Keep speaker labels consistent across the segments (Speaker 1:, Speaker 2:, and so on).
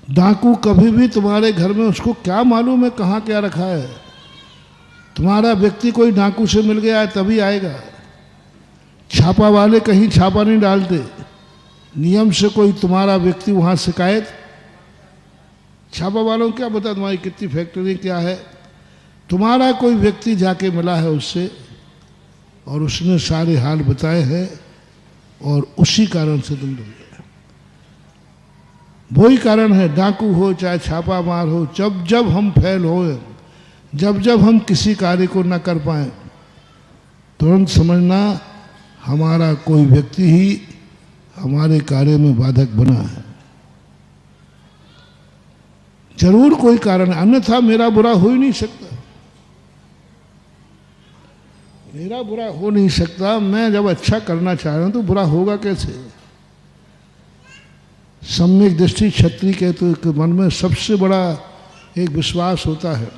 Speaker 1: डाकू कभी भी तुम्हारे घर में, उसको क्या मालूम है कहाँ क्या रखा है। तुम्हारा व्यक्ति कोई डाकू से मिल गया है तभी आएगा। छापा वाले कहीं छापा नहीं डालते, नियम से कोई तुम्हारा व्यक्ति वहाँ शिकायत, छापा वालों को क्या पता तुम्हारी कितनी फैक्ट्री क्या है। तुम्हारा कोई व्यक्ति जाके मिला है उससे और उसने सारे हाल बताए हैं और उसी कारण से तुम डर गए। वही कारण है, डाकू हो चाहे छापा मार हो, जब जब हम फेल हो, जब जब हम किसी कार्य को न कर पाए, तुरंत समझना हमारा कोई व्यक्ति ही हमारे कार्य में बाधक बना है। जरूर कोई कारण है, अन्यथा मेरा बुरा हो ही नहीं सकता। मेरा बुरा हो नहीं सकता। मैं जब अच्छा करना चाह रहा हूं तो बुरा होगा कैसे। सम्यक दृष्टि क्षत्रिय के तो मन में सबसे बड़ा एक विश्वास होता है,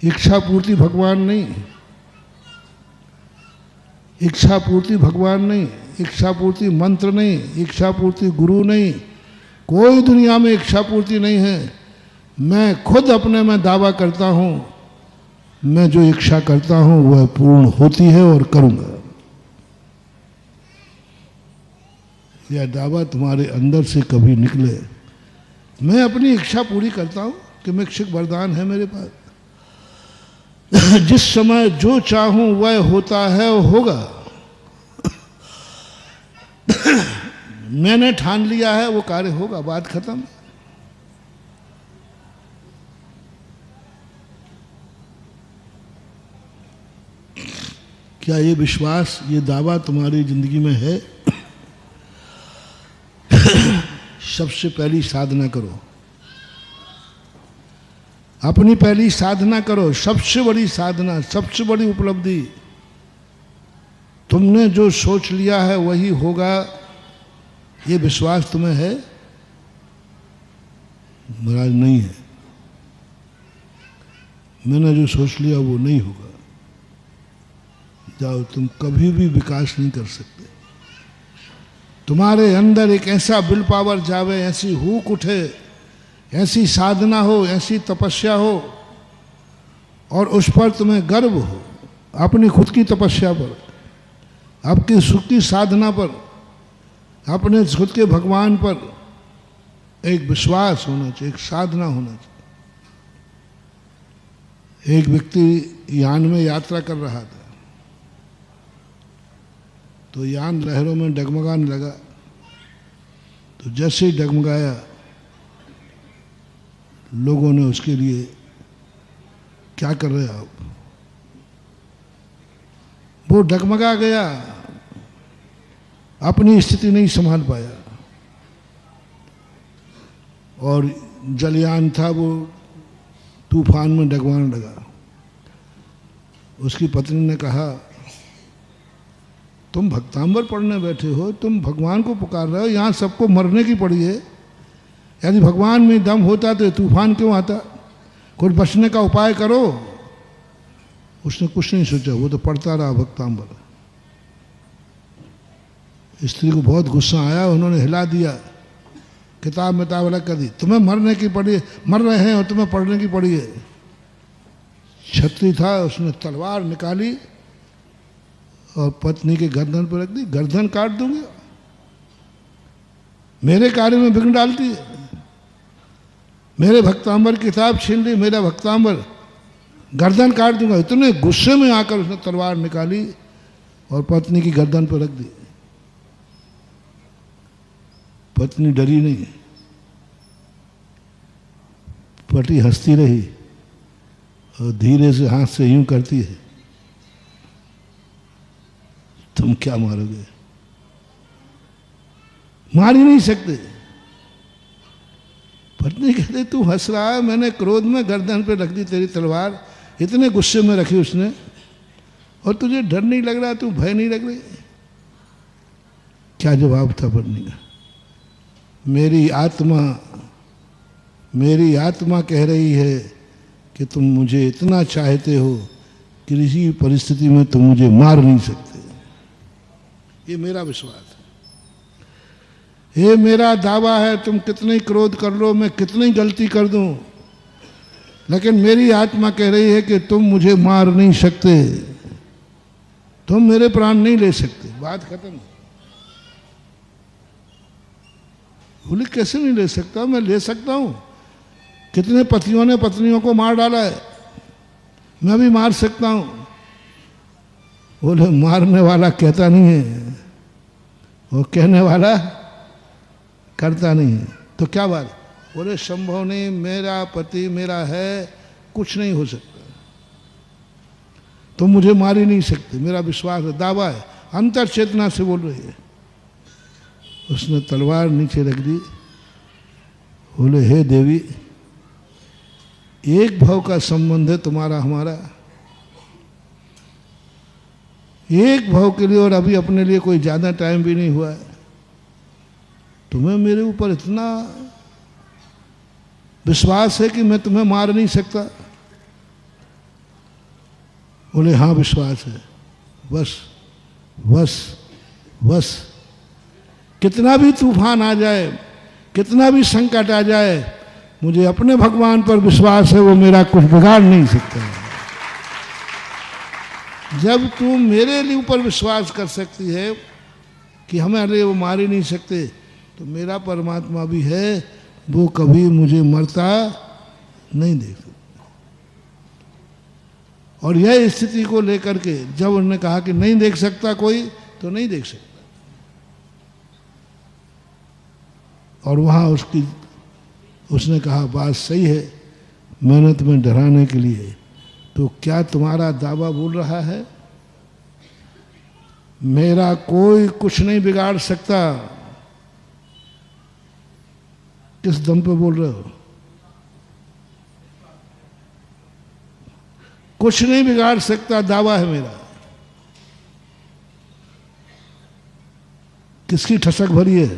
Speaker 1: इच्छा पूर्ति भगवान नहीं, इच्छा पूर्ति भगवान नहीं, इच्छा पूर्ति मंत्र नहीं, इच्छा पूर्ति गुरु नहीं, कोई दुनिया में इच्छा पूर्ति नहीं है। मैं खुद अपने में दावा करता हूं, मैं जो इच्छा करता हूं वह पूर्ण होती है और करूंगा। यह दावा तुम्हारे अंदर से कभी निकले। मैं अपनी इच्छा पूरी करता हूं कि मैं इच्छुक वरदान है मेरे पास। जिस समय जो चाहूं वह होता है और होगा। मैंने ठान लिया है वो कार्य होगा, बात खत्म। क्या ये विश्वास, ये दावा तुम्हारी जिंदगी में है? सबसे पहली साधना करो, अपनी पहली साधना करो। सबसे बड़ी साधना, सबसे बड़ी उपलब्धि, तुमने जो सोच लिया है वही होगा, ये विश्वास तुम्हें है? महाराज नहीं है, मैंने जो सोच लिया वो नहीं होगा। जाओ, तुम कभी भी विकास नहीं कर सकते। तुम्हारे अंदर एक ऐसा विल पावर जावे, ऐसी हुक उठे, ऐसी साधना हो, ऐसी तपस्या हो और उस पर तुम्हें गर्व हो, अपनी खुद की तपस्या पर, आपकी सुख की साधना पर, अपने खुद के भगवान पर एक विश्वास होना चाहिए, एक साधना होना चाहिए। एक व्यक्ति यान में यात्रा कर रहा था तो यान लहरों में डगमगाने लगा। तो जैसे ही डगमगाया, लोगों ने उसके लिए, क्या कर रहे आप? वो डगमगा गया, अपनी स्थिति नहीं संभाल पाया और जलयान था वो तूफान में डगमगाने लगा। उसकी पत्नी ने कहा, तुम भक्तांबर पढ़ने बैठे हो, तुम भगवान को पुकार रहे हो, यहाँ सबको मरने की पड़ी है। यदि भगवान में दम होता तो तूफान क्यों आता? कुछ बचने का उपाय करो। उसने कुछ नहीं सोचा, वो तो पढ़ता रहा भक्तांबर। स्त्री को बहुत गुस्सा आया, उन्होंने हिला दिया, किताब मिताब अलग कर दी। तुम्हें मरने की पड़ी, मर रहे हैं और तुम्हें पढ़ने की पड़ी है। छत्री था, उसने तलवार निकाली और पत्नी के गर्दन पर रख दी। गर्दन काट दूंगी, मेरे कार्य में विघ्न डालती है। मेरे भक्तांबर किताब छीन ली, मेरा भक्तांबर, गर्दन काट दूंगा। इतने गुस्से में आकर उसने तलवार निकाली और पत्नी की गर्दन पर रख दी। पत्नी डरी नहीं, पति हंसती रही और धीरे से हाथ से यूं करती है, तुम क्या मारोगे? मार ही नहीं सकते। पत्नी कहते, तू हंस रहा है, मैंने क्रोध में गर्दन पे रख दी तेरी तलवार, इतने गुस्से में रखी उसने, और तुझे डर नहीं लग रहा, तू भय नहीं लग रही? क्या जवाब था पत्नी का? मेरी आत्मा कह रही है कि तुम मुझे इतना चाहते हो कि किसी परिस्थिति में तुम मुझे मार नहीं सकते। ये मेरा विश्वास है। ये मेरा दावा है, तुम कितने क्रोध कर लो, मैं कितनी गलती कर दूं, लेकिन मेरी आत्मा कह रही है कि तुम मुझे मार नहीं सकते, तुम मेरे प्राण नहीं ले सकते। बात खत्म। बोले कैसे नहीं ले सकता? मैं ले सकता हूं। कितने पतियों ने पत्नियों को मार डाला है, मैं भी मार सकता हूं। बोले मारने वाला कहता नहीं है, वो कहने वाला करता नहीं है। तो क्या बात? बोले संभव नहीं, मेरा पति मेरा है, कुछ नहीं हो सकता, तुम मुझे मार ही नहीं सकते, मेरा विश्वास है, दावा है, अंतर चेतना से बोल रही है। उसने तलवार नीचे रख दी। बोले हे देवी, एक भाव का संबंध है तुम्हारा हमारा, एक भाव के लिए, और अभी अपने लिए कोई ज्यादा टाइम भी नहीं हुआ है, तुम्हें मेरे ऊपर इतना विश्वास है कि मैं तुम्हें मार नहीं सकता? बोले हाँ विश्वास है, बस बस बस, कितना भी तूफान आ जाए, कितना भी संकट आ जाए, मुझे अपने भगवान पर विश्वास है, वो मेरा कुछ बिगाड़ नहीं सकता। जब तुम मेरे लिए ऊपर विश्वास कर सकती है कि हमें अरे वो मार ही नहीं सकते, तो मेरा परमात्मा भी है, वो कभी मुझे मरता नहीं देख सकता। और यह स्थिति को लेकर के जब उन्होंने कहा कि नहीं देख सकता कोई, तो नहीं देख सकता। और वहां उसने कहा बात सही है, मैंने तुम्हें डराने के लिए, तो क्या तुम्हारा दावा बोल रहा है मेरा कोई कुछ नहीं बिगाड़ सकता? किस दम पे बोल रहे हो? कुछ नहीं बिगाड़ सकता दावा है मेरा। किसकी ठसक भरी है?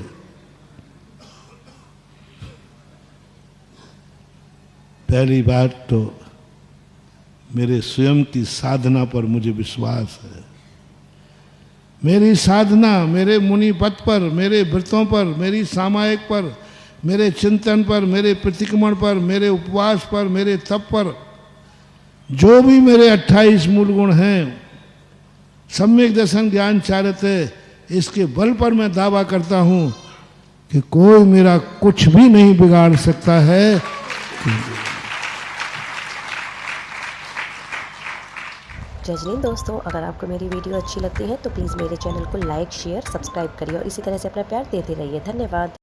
Speaker 1: पहली बात तो मेरे स्वयं की साधना पर मुझे विश्वास है। मेरी साधना, मेरे मुनि पद पर, मेरे व्रतों पर, मेरी सामायिक पर, मेरे चिंतन पर, मेरे प्रतिक्रमण पर, मेरे उपवास पर, मेरे तप पर, जो भी मेरे 28 मूल गुण हैं, सम्यक दर्शन ज्ञान चारित्र्य, इसके बल पर मैं दावा करता हूं कि कोई मेरा कुछ भी नहीं बिगाड़ सकता है।
Speaker 2: जजनीन दोस्तों, अगर आपको मेरी वीडियो अच्छी लगती है तो प्लीज़ मेरे चैनल को लाइक, शेयर, सब्सक्राइब करिए और इसी तरह से अपना प्यार देते रहिए। धन्यवाद।